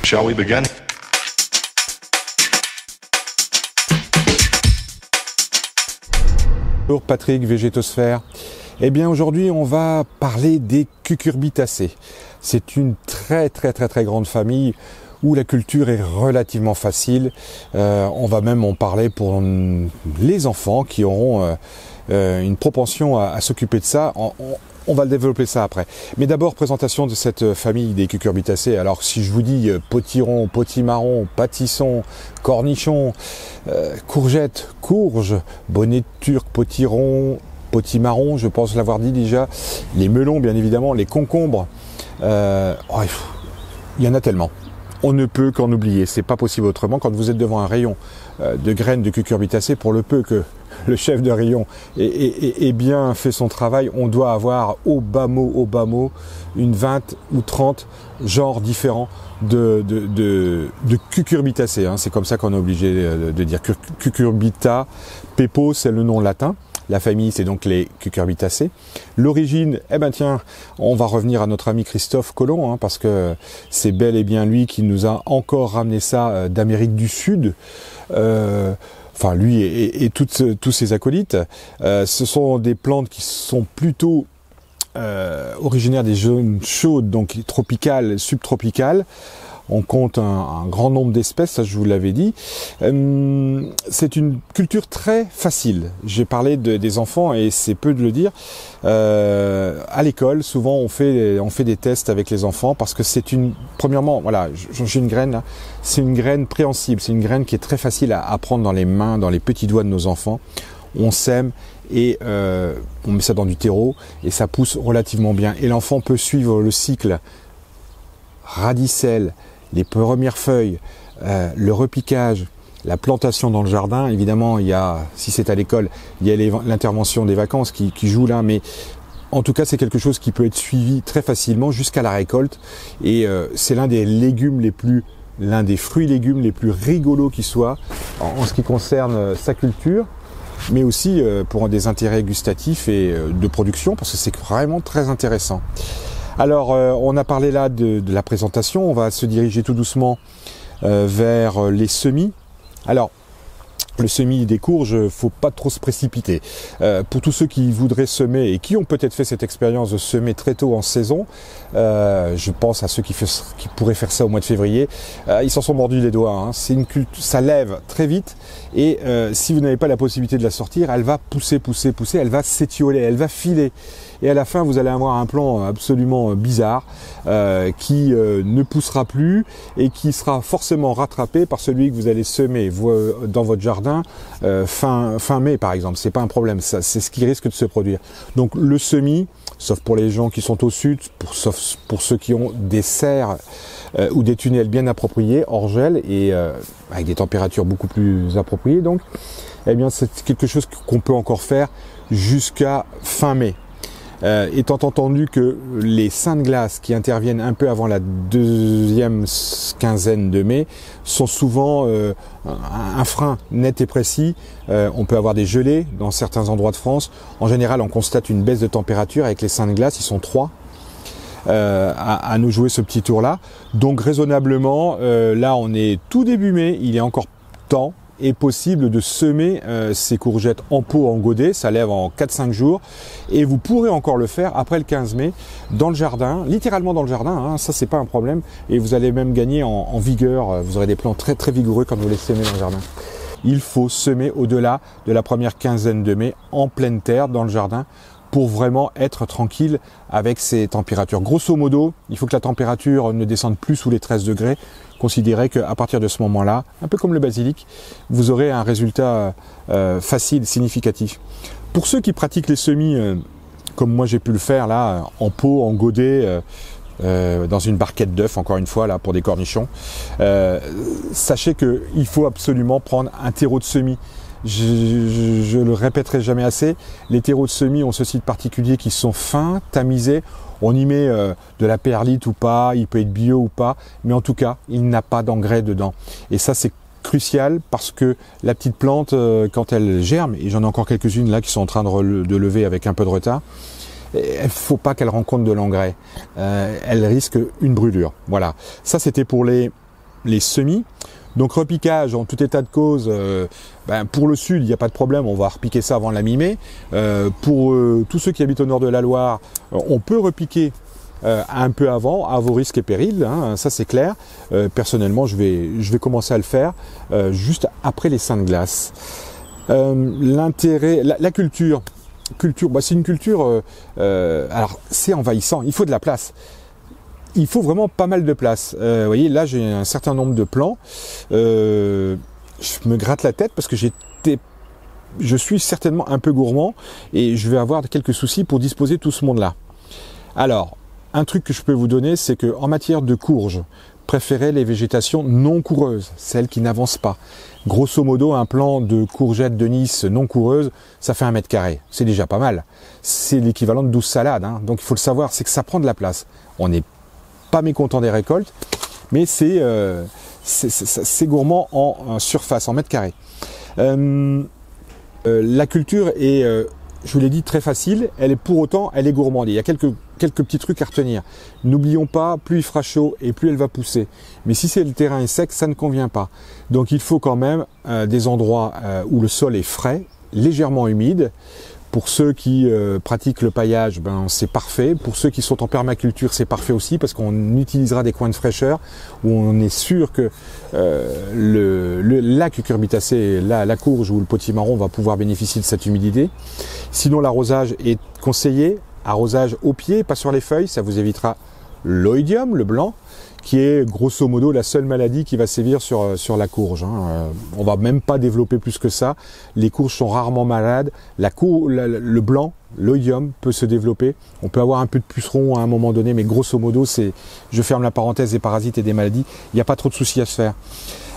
Shall we begin? Bonjour Patrick, Végétosphère. Eh bien aujourd'hui on va parler des cucurbitacées. C'est une très grande famille où la culture est relativement facile. On va même en parler pour les enfants qui auront une propension à s'occuper de ça. On va le développer ça après. Mais d'abord, présentation de cette famille des cucurbitacées. Alors si je vous dis potiron, potimarron, pâtisson, cornichon, courgette, courge, bonnet turc, potiron, potimarron, je pense l'avoir dit déjà, les melons bien évidemment, les concombres, il y en a tellement. On ne peut qu'en oublier, c'est pas possible autrement. Quand vous êtes devant un rayon de graines de cucurbitacées, pour le peu que le chef de rayon ait bien fait son travail, on doit avoir au bas mot, une 20 ou 30 genres différents de cucurbitacées. Hein. C'est comme ça qu'on est obligé de dire cucurbita. Pepo, c'est le nom latin. La famille, c'est donc les cucurbitacées. L'origine, on va revenir à notre ami Christophe Colomb, hein, parce que c'est bel et bien lui qui nous a encore ramené ça d'Amérique du Sud. Lui et tous ses acolytes. Ce sont des plantes qui sont plutôt originaires des zones chaudes, donc tropicales, subtropicales. On compte un grand nombre d'espèces, ça je vous l'avais dit. C'est une culture très facile. J'ai parlé des enfants et c'est peu de le dire. À l'école, souvent on fait des tests avec les enfants parce que premièrement, voilà, j'ai une graine là. C'est une graine préhensible. C'est une graine qui est très facile à prendre dans les mains, dans les petits doigts de nos enfants. On sème et on met ça dans du terreau et ça pousse relativement bien. Et l'enfant peut suivre le cycle radicelle, les premières feuilles, le repiquage, la plantation dans le jardin. Évidemment, si c'est à l'école, il y a l'intervention des vacances qui joue là, mais en tout cas, c'est quelque chose qui peut être suivi très facilement jusqu'à la récolte. Et c'est l'un des fruits et légumes les plus rigolos qui soit en ce qui concerne sa culture, mais aussi pour des intérêts gustatifs et de production, parce que c'est vraiment très intéressant. Alors, on a parlé là de la présentation, on va se diriger tout doucement vers les semis. Alors, le semis des courges, faut pas trop se précipiter. Pour tous ceux qui voudraient semer et qui ont peut-être fait cette expérience de semer très tôt en saison, je pense à ceux qui pourraient faire ça au mois de février, ils s'en sont mordus les doigts. Hein. Ça lève très vite et si vous n'avez pas la possibilité de la sortir, elle va pousser, elle va s'étioler, elle va filer. Et à la fin, vous allez avoir un plan absolument bizarre qui ne poussera plus et qui sera forcément rattrapé par celui que vous allez semer dans votre jardin fin mai par exemple. C'est pas un problème, ça, c'est ce qui risque de se produire. Donc le semis, sauf pour les gens qui sont au sud, sauf pour ceux qui ont des serres ou des tunnels bien appropriés, hors gel et avec des températures beaucoup plus appropriées, donc, eh bien c'est quelque chose qu'on peut encore faire jusqu'à fin mai. Étant entendu que les seins de glace qui interviennent un peu avant la deuxième quinzaine de mai sont souvent un frein net et précis. On peut avoir des gelées dans certains endroits de France. En général, on constate une baisse de température avec les seins de glace, ils sont 3 à nous jouer ce petit tour-là. Donc raisonnablement, là on est tout début mai, il est encore temps est possible de semer ces courgettes en pot, en godet, ça lève en 4-5 jours et vous pourrez encore le faire après le 15 mai dans le jardin, littéralement dans le jardin, hein, ça c'est pas un problème et vous allez même gagner en vigueur, vous aurez des plants très vigoureux quand vous les semez dans le jardin. Il faut semer au-delà de la première quinzaine de mai en pleine terre dans le jardin pour vraiment être tranquille avec ces températures. Grosso modo, il faut que la température ne descende plus sous les 13 degrés. Considérez qu'à partir de ce moment-là, un peu comme le basilic, vous aurez un résultat facile, significatif. Pour ceux qui pratiquent les semis, comme moi j'ai pu le faire là, en pot, en godet, dans une barquette d'œufs, encore une fois, là, pour des cornichons, sachez qu'il faut absolument prendre un terreau de semis. Je le répéterai jamais assez, les terreaux de semis ont ce site particulier qui sont fins, tamisés, on y met de la perlite ou pas, il peut être bio ou pas, mais en tout cas, il n'a pas d'engrais dedans. Et ça, c'est crucial parce que la petite plante, quand elle germe, et j'en ai encore quelques-unes là qui sont en train de lever avec un peu de retard, il ne faut pas qu'elle rencontre de l'engrais. Elle risque une brûlure. Voilà. Ça, c'était pour les les semis. Donc repiquage en tout état de cause, pour le sud il n'y a pas de problème, on va repiquer ça avant la mi-mai. Pour tous ceux qui habitent au nord de la Loire, on peut repiquer un peu avant, à vos risques et périls, hein, ça c'est clair. Personnellement je vais commencer à le faire juste après les seins de glace. L'intérêt, la culture, c'est une culture, alors c'est envahissant, il faut de la place. Il faut vraiment pas mal de place. Vous voyez, là j'ai un certain nombre de plants. Je me gratte la tête parce que je suis certainement un peu gourmand et je vais avoir quelques soucis pour disposer de tout ce monde-là. Alors, un truc que je peux vous donner, c'est que en matière de courges, préférez les végétations non coureuses, celles qui n'avancent pas. Grosso modo, un plant de courgettes de Nice non coureuse, ça fait 1 mètre carré. C'est déjà pas mal. C'est l'équivalent de 12 salades. Hein. Donc il faut le savoir, c'est que ça prend de la place. On n'est pas mécontent des récoltes, mais c'est gourmand en surface, en mètre carré. La culture est, je vous l'ai dit, très facile. Elle est pour autant, elle est gourmande. Il y a quelques petits trucs à retenir. N'oublions pas, plus il fera chaud et plus elle va pousser. Mais si le terrain est sec, ça ne convient pas. Donc il faut quand même des endroits où le sol est frais, légèrement humide. Pour ceux qui pratiquent le paillage, c'est parfait. Pour ceux qui sont en permaculture, c'est parfait aussi parce qu'on utilisera des coins de fraîcheur où on est sûr que la cucurbitacée, la courge ou le potimarron va pouvoir bénéficier de cette humidité. Sinon, l'arrosage est conseillé. Arrosage au pied, pas sur les feuilles. Ça vous évitera l'oïdium, le blanc, qui est grosso modo la seule maladie qui va sévir sur la courge. Hein. On va même pas développer plus que ça. Les courges sont rarement malades. Le blanc, l'oïdium peut se développer. On peut avoir un peu de puceron à un moment donné, mais grosso modo, je ferme la parenthèse des parasites et des maladies. Il n'y a pas trop de soucis à se faire.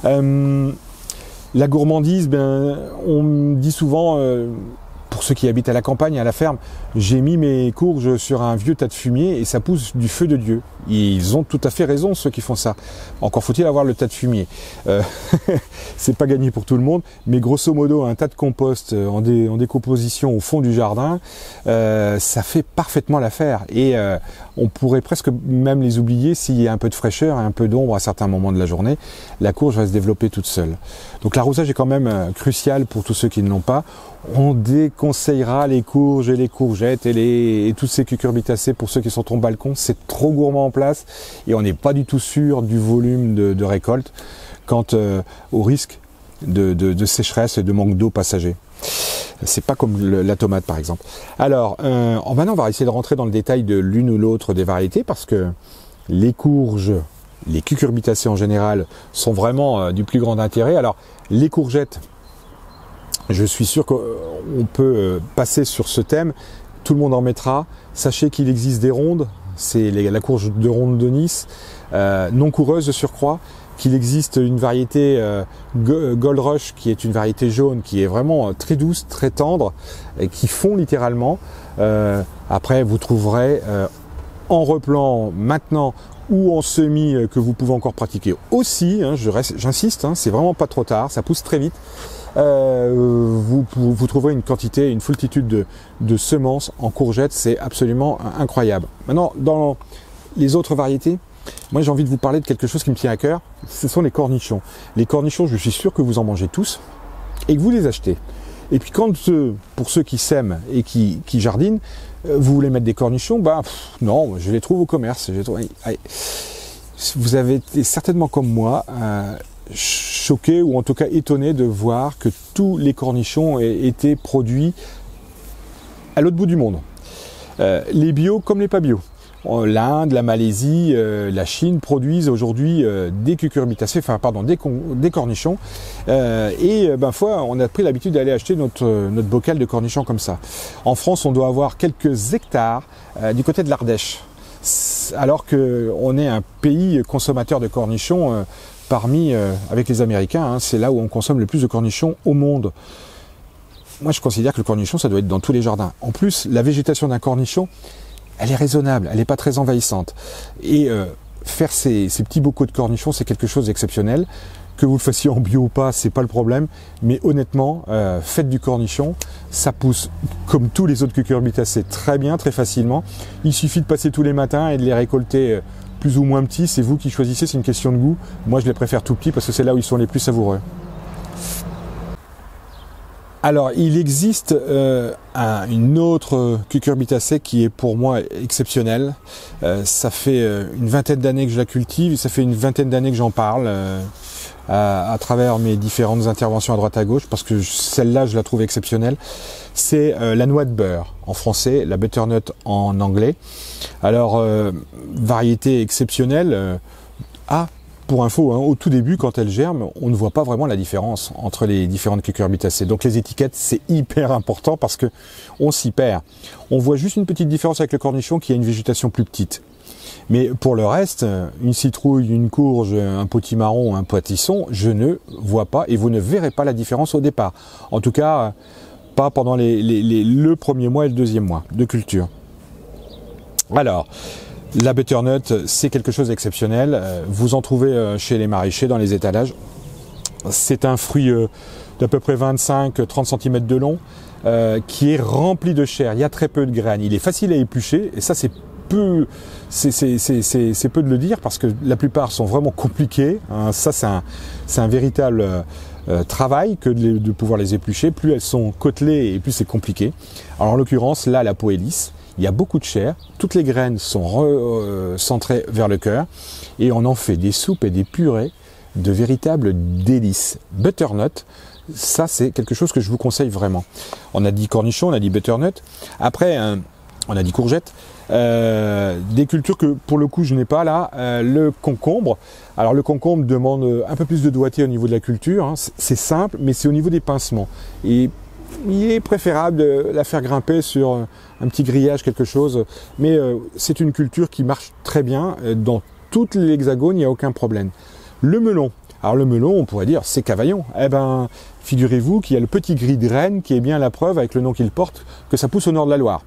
La gourmandise, on me dit souvent... pour ceux qui habitent à la campagne, à la ferme, j'ai mis mes courges sur un vieux tas de fumier et ça pousse du feu de Dieu. Ils ont tout à fait raison, ceux qui font ça. Encore faut-il avoir le tas de fumier. C'est pas gagné pour tout le monde, mais grosso modo, un tas de compost en décomposition au fond du jardin, ça fait parfaitement l'affaire. Et on pourrait presque même les oublier s'il y a un peu de fraîcheur et un peu d'ombre à certains moments de la journée. La courge va se développer toute seule. Donc l'arrosage est quand même crucial pour tous ceux qui ne l'ont pas. On déconseillera les courges et les courgettes et toutes ces cucurbitacées pour ceux qui sont au balcon. C'est trop gourmand en place et on n'est pas du tout sûr du volume de récolte quant au risque de sécheresse et de manque d'eau passager. C'est pas comme la tomate par exemple. Alors, maintenant on va essayer de rentrer dans le détail de l'une ou l'autre des variétés parce que les courges, les cucurbitacées en général sont vraiment du plus grand intérêt. Alors, les courgettes, je suis sûr qu'on peut passer sur ce thème. Tout le monde en mettra. Sachez qu'il existe des rondes. C'est la courge de ronde de Nice, non coureuse de surcroît. Qu'il existe une variété Gold Rush qui est une variété jaune qui est vraiment très douce, très tendre et qui fond littéralement. Après, vous trouverez en replant maintenant ou en semis que vous pouvez encore pratiquer aussi. Hein, j'insiste, hein, c'est vraiment pas trop tard, ça pousse très vite. Vous trouverez une foultitude de semences en courgettes, c'est absolument incroyable. Maintenant, dans les autres variétés, moi j'ai envie de vous parler de quelque chose qui me tient à cœur, ce sont les cornichons. Les cornichons, je suis sûr que vous en mangez tous et que vous les achetez. Et puis pour ceux qui sèment et qui jardinent, vous voulez mettre des cornichons, non, je les trouve au commerce. Vous avez été certainement comme moi choqué ou en tout cas étonné de voir que tous les cornichons étaient produits à l'autre bout du monde. Les bio comme les pas bio. L'Inde, la Malaisie, la Chine produisent aujourd'hui des cucurbitacées, des cornichons. On a pris l'habitude d'aller acheter notre bocal de cornichons comme ça. En France, on doit avoir quelques hectares du côté de l'Ardèche, alors qu'on est un pays consommateur de cornichons avec les Américains. Hein, c'est là où on consomme le plus de cornichons au monde. Moi, je considère que le cornichon, ça doit être dans tous les jardins. En plus, la végétation d'un cornichon, elle est raisonnable, elle n'est pas très envahissante. Et faire ces petits bocaux de cornichons, c'est quelque chose d'exceptionnel. Que vous le fassiez en bio ou pas, c'est pas le problème. Mais honnêtement, faites du cornichon, ça pousse comme tous les autres cucurbitacées très bien, très facilement. Il suffit de passer tous les matins et de les récolter plus ou moins petits, c'est vous qui choisissez, c'est une question de goût. Moi, je les préfère tout petits parce que c'est là où ils sont les plus savoureux. Alors, il existe une autre cucurbitacée qui est pour moi exceptionnelle. Ça fait une vingtaine d'années que je la cultive, ça fait une vingtaine d'années que j'en parle à travers mes différentes interventions à droite à gauche, parce que celle-là, je la trouve exceptionnelle. C'est la noix de beurre, en français, la butternut en anglais. Alors, variété exceptionnelle. Pour info, au tout début, quand elle germe, on ne voit pas vraiment la différence entre les différentes cucurbitacées. Donc les étiquettes, c'est hyper important parce que on s'y perd. On voit juste une petite différence avec le cornichon qui a une végétation plus petite. Mais pour le reste, une citrouille, une courge, un potimarron, un potisson, je ne vois pas et vous ne verrez pas la différence au départ. En tout cas, pas pendant le premier mois et le deuxième mois de culture. Alors, la butternut, c'est quelque chose d'exceptionnel. Vous en trouvez chez les maraîchers dans les étalages. C'est un fruit d'à peu près 25-30 cm de long qui est rempli de chair. Il y a très peu de graines. Il est facile à éplucher et ça c'est peu de le dire parce que la plupart sont vraiment compliqués. Ça c'est un véritable travail que de pouvoir les éplucher. Plus elles sont côtelées et plus c'est compliqué. Alors en l'occurrence là la peau est lisse. Il y a beaucoup de chair, toutes les graines sont centrées vers le cœur et on en fait des soupes et des purées de véritables délices. Butternut, ça c'est quelque chose que je vous conseille vraiment. On a dit cornichon, on a dit butternut. Après, on a dit courgette. Des cultures que pour le coup je n'ai pas là. Le concombre. Alors le concombre demande un peu plus de doigté au niveau de la culture. Hein. C'est simple, mais c'est au niveau des pincements. Et il est préférable de la faire grimper sur un petit grillage, quelque chose. Mais c'est une culture qui marche très bien. Dans toute l'hexagone, il n'y a aucun problème. Le melon. Alors le melon, on pourrait dire, c'est Cavaillon. Eh ben, figurez-vous qu'il y a le petit gris de Rennes qui est bien la preuve, avec le nom qu'il porte, que ça pousse au nord de la Loire.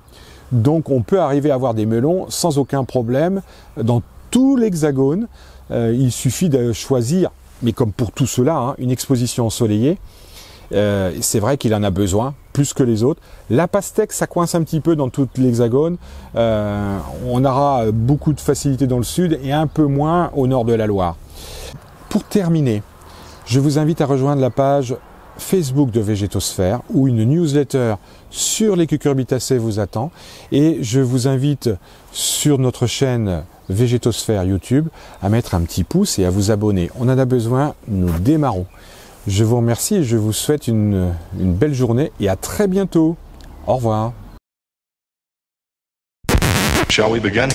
Donc on peut arriver à avoir des melons sans aucun problème dans tout l'hexagone. Il suffit de choisir, mais comme pour tout cela, une exposition ensoleillée. C'est vrai qu'il en a besoin, plus que les autres. La pastèque, ça coince un petit peu dans toute l'hexagone. On aura beaucoup de facilité dans le sud et un peu moins au nord de la Loire. Pour terminer, je vous invite à rejoindre la page Facebook de Végétosphère où une newsletter sur les cucurbitacées vous attend. Et je vous invite sur notre chaîne Végétosphère YouTube à mettre un petit pouce et à vous abonner. On en a besoin, nous démarrons. Je vous remercie et je vous souhaite une belle journée et à très bientôt. Au revoir. Shall we begin?